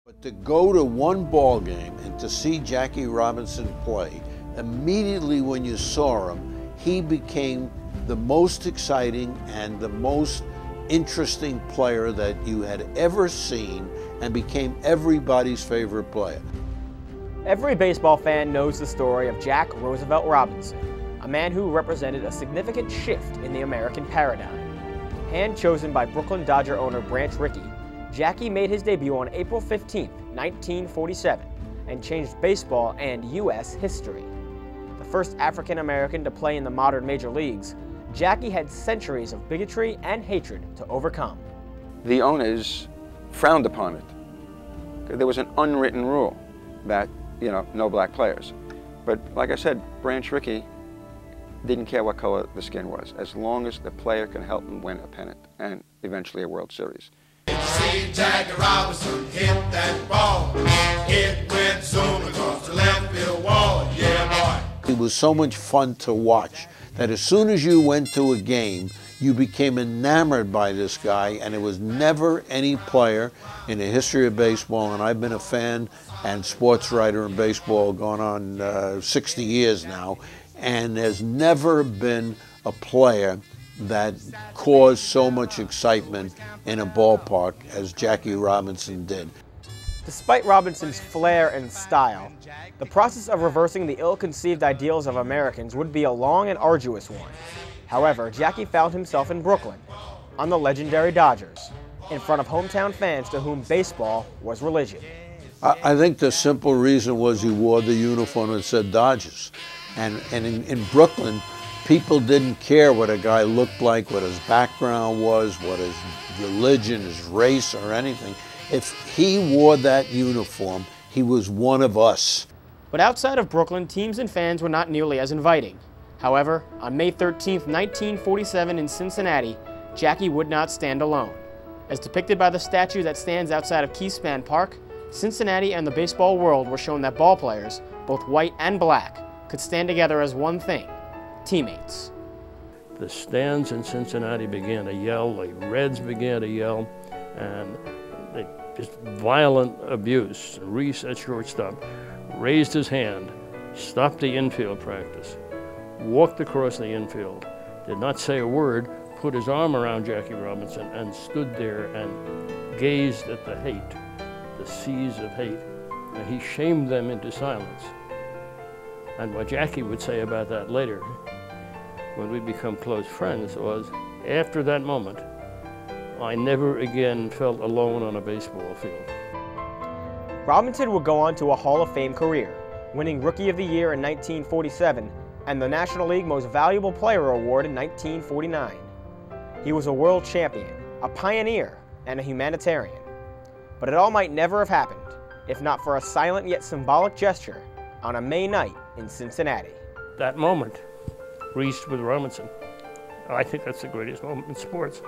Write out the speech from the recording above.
But to go to one ball game and to see Jackie Robinson play, immediately when you saw him, he became the most exciting and the most interesting player that you had ever seen and became everybody's favorite player. Every baseball fan knows the story of Jack Roosevelt Robinson, a man who represented a significant shift in the American paradigm. Hand-chosen by Brooklyn Dodger owner Branch Rickey, Jackie made his debut on April 15, 1947, and changed baseball and U.S. history. The first African-American to play in the modern major leagues, Jackie had centuries of bigotry and hatred to overcome. The owners frowned upon it. There was an unwritten rule that, no black players. But like I said, Branch Rickey didn't care what color the skin was, as long as the player can help him win a pennant and eventually a World Series. See Jackie Robinson hit that ball. It went zooming across the left field wall. Yeah, boy. It was so much fun to watch that as soon as you went to a game, you became enamored by this guy, and it was never any player in the history of baseball, and I've been a fan and sports writer in baseball going on 60 years now, and there's never been a player that caused so much excitement in a ballpark as Jackie Robinson did. Despite Robinson's flair and style, the process of reversing the ill-conceived ideals of Americans would be a long and arduous one. However, Jackie found himself in Brooklyn, on the legendary Dodgers, in front of hometown fans to whom baseball was religion. I think the simple reason was he wore the uniform that said Dodgers. And in Brooklyn, people didn't care what a guy looked like, what his background was, what his religion, his race, or anything. If he wore that uniform, he was one of us. But outside of Brooklyn, teams and fans were not nearly as inviting. However, on May 13, 1947 in Cincinnati, Jackie would not stand alone. As depicted by the statue that stands outside of Keyspan Park, Cincinnati and the baseball world were shown that ballplayers, both white and black, could stand together as one thing: teammates. The stands in Cincinnati began to yell, the Reds began to yell, and just violent abuse. Reese, at shortstop, raised his hand, stopped the infield practice, walked across the infield, did not say a word, put his arm around Jackie Robinson and stood there and gazed at the hate, the seas of hate, and he shamed them into silence. And what Jackie would say about that later, when we become close friends, was, after that moment, I never again felt alone on a baseball field. Robinson would go on to a Hall of Fame career, winning Rookie of the Year in 1947 and the National League Most Valuable Player Award in 1949. He was a world champion, a pioneer, and a humanitarian. But it all might never have happened, if not for a silent yet symbolic gesture on a May night in Cincinnati. That moment, Reese with Robinson, I think that's the greatest moment in sports.